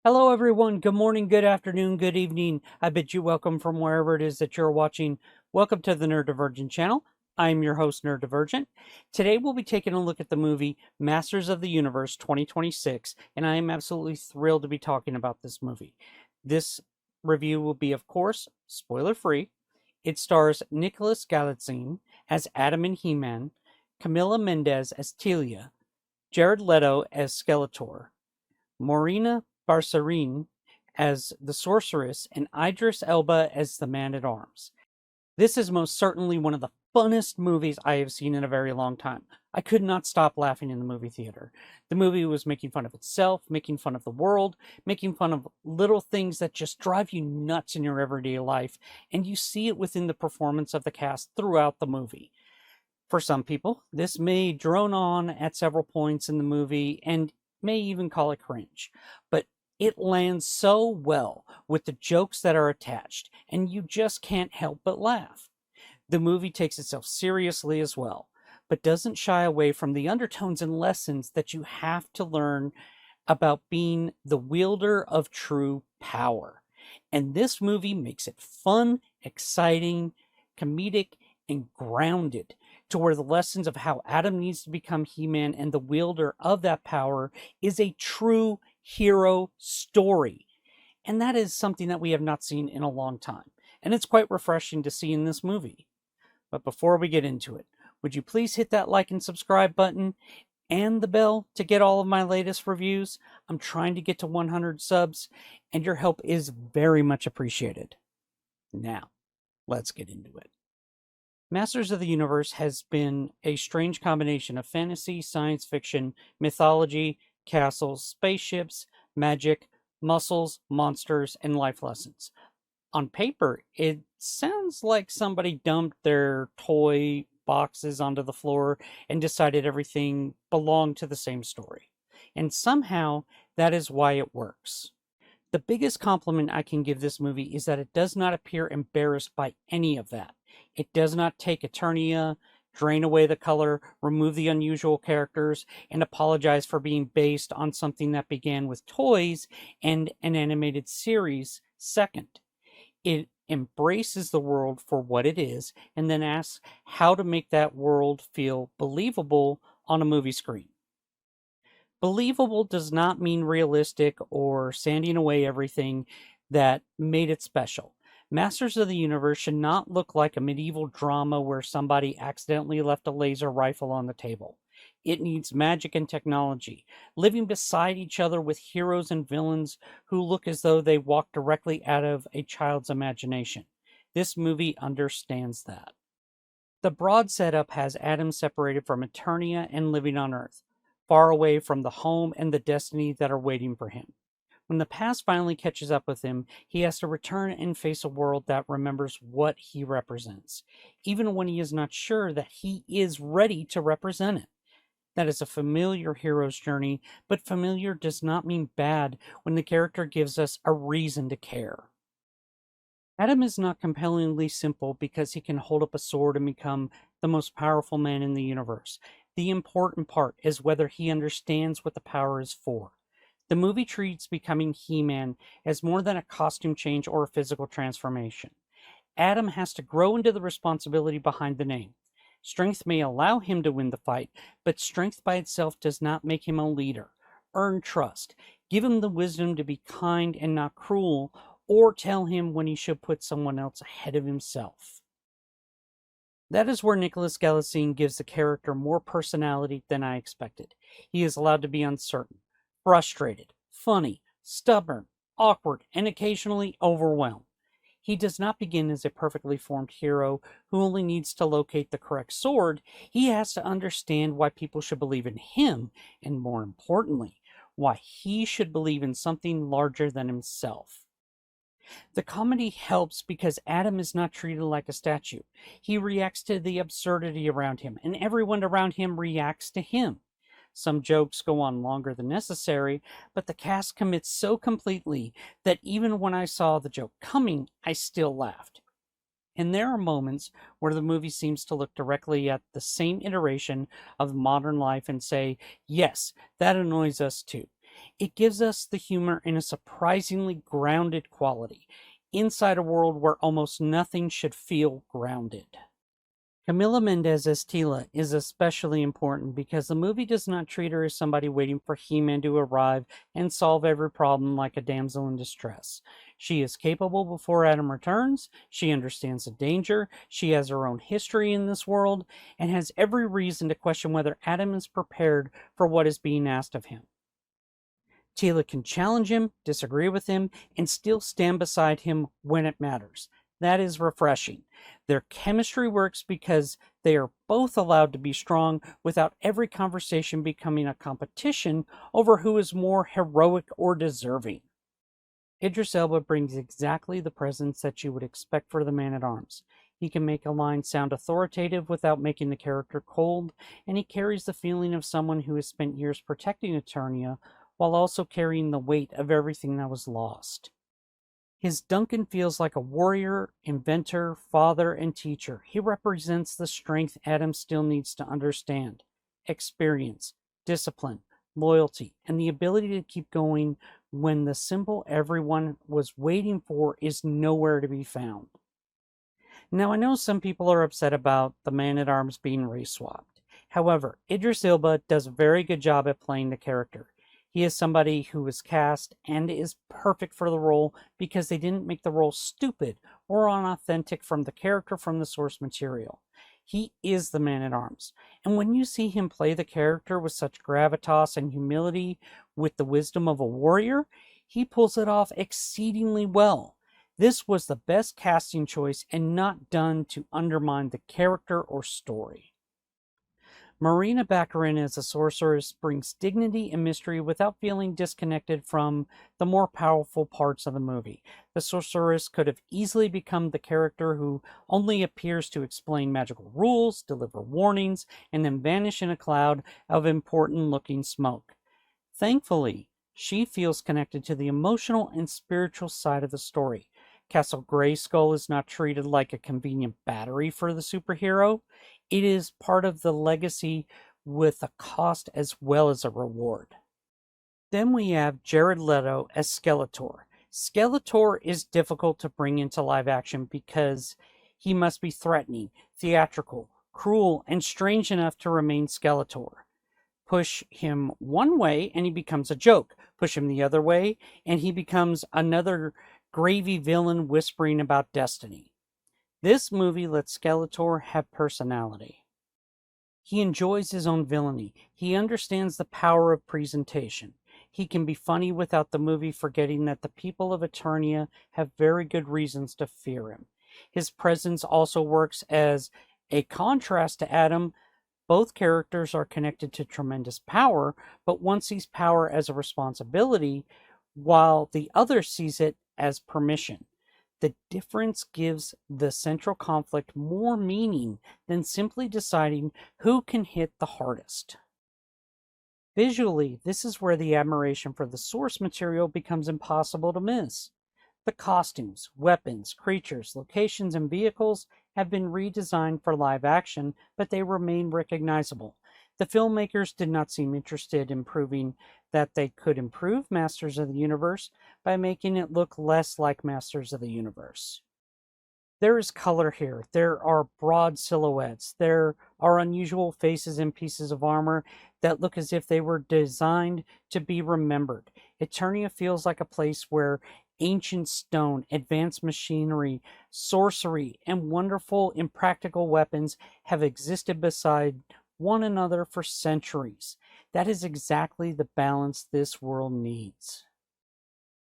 Hello, everyone. Good morning, good afternoon, good evening. I bid you welcome from wherever it is that you're watching. Welcome to the Nerdivergent channel. I'm your host, Nerdivergent. Today, we'll be taking a look at the movie Masters of the Universe 2026, and I am absolutely thrilled to be talking about this movie. This review will be, of course, spoiler-free. It stars Nicholas Galitzine as Adam and He-Man, Camila Mendes as Teela, Jared Leto as Skeletor, Morena Baccarin as the Sorceress, and Idris Elba as the Man-at-Arms. This is most certainly one of the funnest movies I have seen in a very long time. I could not stop laughing in the movie theater. The movie was making fun of itself, making fun of the world, making fun of little things that just drive you nuts in your everyday life, and you see it within the performance of the cast throughout the movie. For some people, this may drone on at several points in the movie and may even call it cringe, but it lands so well with the jokes that are attached, and you just can't help but laugh. The movie takes itself seriously as well, but doesn't shy away from the undertones and lessons that you have to learn about being the wielder of true power. And this movie makes it fun, exciting, comedic, and grounded, to where the lessons of how Adam needs to become He-Man and the wielder of that power is a true hero story. And that is something that we have not seen in a long time. And it's quite refreshing to see in this movie. But before we get into it, would you please hit that like and subscribe button and the bell to get all of my latest reviews? I'm trying to get to 100 subs, and your help is very much appreciated. Now, let's get into it. Masters of the Universe has been a strange combination of fantasy, science fiction, mythology, castles, spaceships, magic, muscles, monsters, and life lessons. On paper, it sounds like somebody dumped their toy boxes onto the floor and decided everything belonged to the same story. And somehow, that is why it works. The biggest compliment I can give this movie is that it does not appear embarrassed by any of that. It does not take Eternia, drain away the color, remove the unusual characters, and apologize for being based on something that began with toys and an animated series second. It embraces the world for what it is and then asks how to make that world feel believable on a movie screen. Believable does not mean realistic or sanding away everything that made it special. Masters of the Universe should not look like a medieval drama where somebody accidentally left a laser rifle on the table. It needs magic and technology, living beside each other with heroes and villains who look as though they walk directly out of a child's imagination. This movie understands that. The broad setup has Adam separated from Eternia and living on Earth, far away from the home and the destiny that are waiting for him. When the past finally catches up with him, he has to return and face a world that remembers what he represents, even when he is not sure that he is ready to represent it. That is a familiar hero's journey, but familiar does not mean bad when the character gives us a reason to care. Adam is not compellingly simple because he can hold up a sword and become the most powerful man in the universe. The important part is whether he understands what the power is for. The movie treats becoming He-Man as more than a costume change or a physical transformation. Adam has to grow into the responsibility behind the name. Strength may allow him to win the fight, but strength by itself does not make him a leader. Earn trust. Give him the wisdom to be kind and not cruel, or tell him when he should put someone else ahead of himself. That is where Nicholas Galitzine gives the character more personality than I expected. He is allowed to be uncertain, frustrated, funny, stubborn, awkward, and occasionally overwhelmed. He does not begin as a perfectly formed hero who only needs to locate the correct sword. He has to understand why people should believe in him, and more importantly, why he should believe in something larger than himself. The comedy helps because Adam is not treated like a statue. He reacts to the absurdity around him, and everyone around him reacts to him. Some jokes go on longer than necessary, but the cast commits so completely that even when I saw the joke coming, I still laughed. And there are moments where the movie seems to look directly at the same iteration of modern life and say, yes, that annoys us too. It gives us the humor in a surprisingly grounded quality, inside a world where almost nothing should feel grounded. Camila Mendes as Teela is especially important because the movie does not treat her as somebody waiting for He-Man to arrive and solve every problem like a damsel in distress. She is capable before Adam returns, she understands the danger, she has her own history in this world, and has every reason to question whether Adam is prepared for what is being asked of him. Teela can challenge him, disagree with him, and still stand beside him when it matters. That is refreshing. Their chemistry works because they are both allowed to be strong without every conversation becoming a competition over who is more heroic or deserving. Idris Elba brings exactly the presence that you would expect for the Man-at-Arms. He can make a line sound authoritative without making the character cold, and he carries the feeling of someone who has spent years protecting Eternia while also carrying the weight of everything that was lost. His Duncan feels like a warrior, inventor, father, and teacher. He represents the strength Adam still needs to understand, experience, discipline, loyalty, and the ability to keep going when the symbol everyone was waiting for is nowhere to be found. Now, I know some people are upset about the Man-at-Arms being race-swapped. However, Idris Elba does a very good job at playing the character. He is somebody who was cast and is perfect for the role because they didn't make the role stupid or unauthentic from the character from the source material. He is the Man-at-Arms. And when you see him play the character with such gravitas and humility with the wisdom of a warrior, he pulls it off exceedingly well. This was the best casting choice and not done to undermine the character or story. Morena Baccarin as a sorceress brings dignity and mystery without feeling disconnected from the more powerful parts of the movie. The sorceress could have easily become the character who only appears to explain magical rules, deliver warnings, and then vanish in a cloud of important-looking smoke. Thankfully, she feels connected to the emotional and spiritual side of the story. Castle Grayskull is not treated like a convenient battery for the superhero. It is part of the legacy with a cost as well as a reward. Then we have Jared Leto as Skeletor. Skeletor is difficult to bring into live action because he must be threatening, theatrical, cruel, and strange enough to remain Skeletor. Push him one way and he becomes a joke. Push him the other way and he becomes another gravy villain whispering about destiny. This movie lets Skeletor have personality. He enjoys his own villainy. He understands the power of presentation. He can be funny without the movie forgetting that the people of Eternia have very good reasons to fear him. His presence also works as a contrast to Adam. Both characters are connected to tremendous power, but one sees power as a responsibility, while the other sees it as permission. The difference gives the central conflict more meaning than simply deciding who can hit the hardest. Visually, this is where the admiration for the source material becomes impossible to miss. The costumes, weapons, creatures, locations, and vehicles have been redesigned for live action, but they remain recognizable. The filmmakers did not seem interested in proving that they could improve Masters of the Universe by making it look less like Masters of the Universe. There is color here. There are broad silhouettes. There are unusual faces and pieces of armor that look as if they were designed to be remembered. Eternia feels like a place where ancient stone, advanced machinery, sorcery, and wonderful impractical weapons have existed beside one another for centuries. That is exactly the balance this world needs.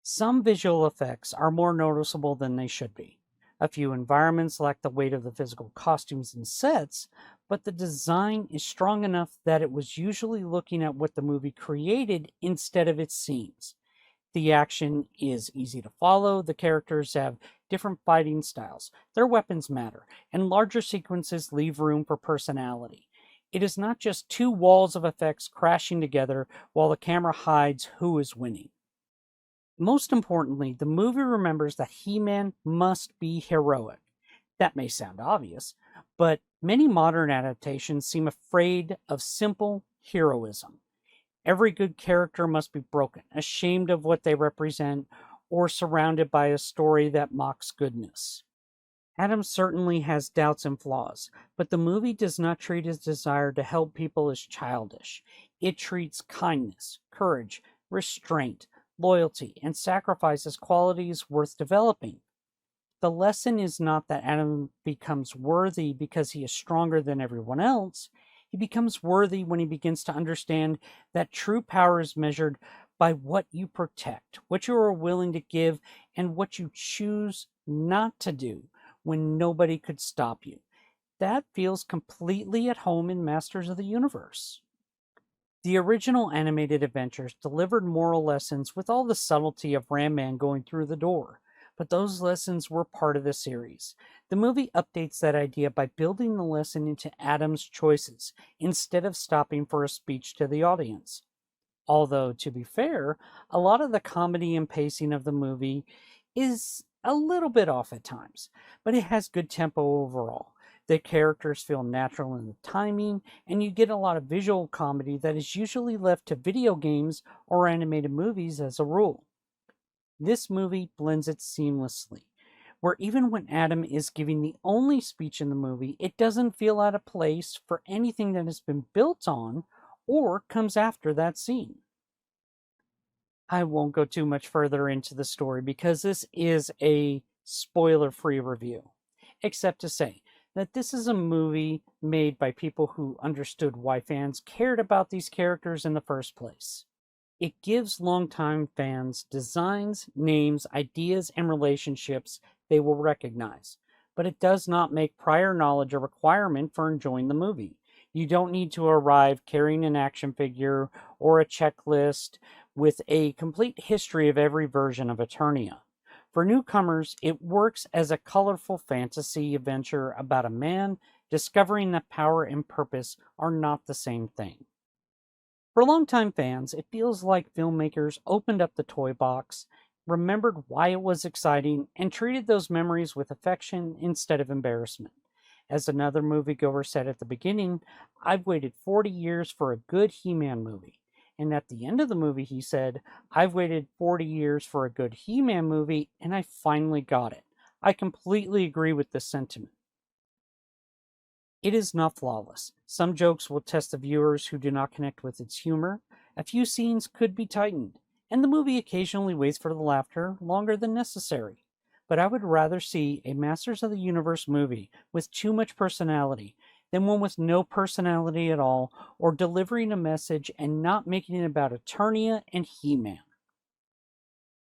Some visual effects are more noticeable than they should be. A few environments lack the weight of the physical costumes and sets, but the design is strong enough that it was usually looking at what the movie created instead of its scenes. The action is easy to follow, the characters have different fighting styles, their weapons matter, and larger sequences leave room for personality. It is not just two walls of effects crashing together while the camera hides who is winning. Most importantly, the movie remembers that He-Man must be heroic. That may sound obvious, but many modern adaptations seem afraid of simple heroism. Every good character must be broken, ashamed of what they represent, or surrounded by a story that mocks goodness. Adam certainly has doubts and flaws, but the movie does not treat his desire to help people as childish. It treats kindness, courage, restraint, loyalty, and sacrifice as qualities worth developing. The lesson is not that Adam becomes worthy because he is stronger than everyone else. He becomes worthy when he begins to understand that true power is measured by what you protect, what you are willing to give, and what you choose not to do when nobody could stop you. That feels completely at home in Masters of the Universe. The original animated adventures delivered moral lessons with all the subtlety of Ram Man going through the door, but those lessons were part of the series. The movie updates that idea by building the lesson into Adam's choices instead of stopping for a speech to the audience. Although, to be fair, a lot of the comedy and pacing of the movie is a little bit off at times, but it has good tempo overall. The characters feel natural in the timing, and you get a lot of visual comedy that is usually left to video games or animated movies as a rule. This movie blends it seamlessly, where even when Adam is giving the only speech in the movie, it doesn't feel out of place for anything that has been built on or comes after that scene. I won't go too much further into the story because this is a spoiler-free review, except to say that this is a movie made by people who understood why fans cared about these characters in the first place. It gives longtime fans designs, names, ideas, and relationships they will recognize, but it does not make prior knowledge a requirement for enjoying the movie. You don't need to arrive carrying an action figure or a checklist with a complete history of every version of Eternia. For newcomers, it works as a colorful fantasy adventure about a man discovering that power and purpose are not the same thing. For longtime fans, it feels like filmmakers opened up the toy box, remembered why it was exciting, and treated those memories with affection instead of embarrassment. As another moviegoer said at the beginning, I've waited 40 years for a good He-Man movie. And at the end of the movie, he said, I've waited 40 years for a good He-Man movie, and I finally got it. I completely agree with this sentiment. It is not flawless. Some jokes will test the viewers who do not connect with its humor. A few scenes could be tightened, and the movie occasionally waits for the laughter longer than necessary. But I would rather see a Masters of the Universe movie with too much personality than one with no personality at all, or delivering a message and not making it about Eternia and He-Man.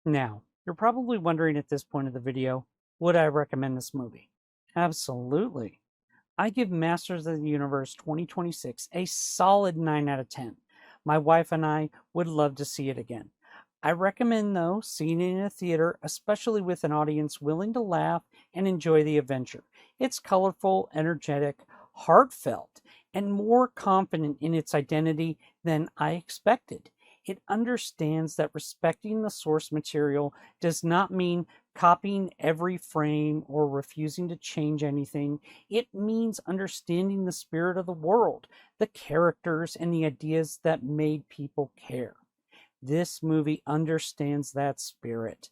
Now, you're probably wondering at this point of the video, would I recommend this movie? Absolutely. I give Masters of the Universe 2026 a solid 9 out of 10. My wife and I would love to see it again. I recommend, though, seeing it in a theater, especially with an audience willing to laugh and enjoy the adventure. It's colorful, energetic, heartfelt, and more confident in its identity than I expected. It understands that respecting the source material does not mean copying every frame or refusing to change anything. It means understanding the spirit of the world, the characters, and the ideas that made people care. This movie understands that spirit.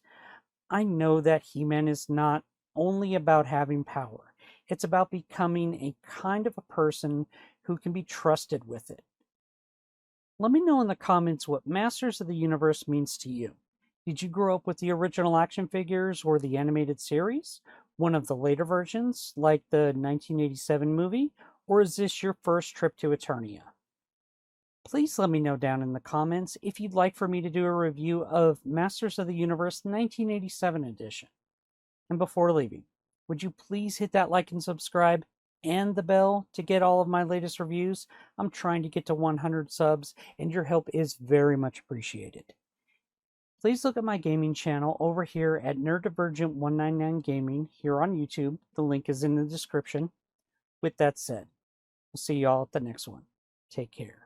I know that He-Man is not only about having power. It's about becoming a kind of a person who can be trusted with it. Let me know in the comments what Masters of the Universe means to you. Did you grow up with the original action figures or the animated series? One of the later versions, like the 1987 movie? Or is this your first trip to Eternia? Please let me know down in the comments if you'd like for me to do a review of Masters of the Universe 1987 edition. And before leaving, would you please hit that like and subscribe and the bell to get all of my latest reviews? I'm trying to get to 100 subs, and your help is very much appreciated. Please look at my gaming channel over here at Nerdivergent 199 Gaming here on YouTube. The link is in the description. With that said, we'll see y'all at the next one. Take care.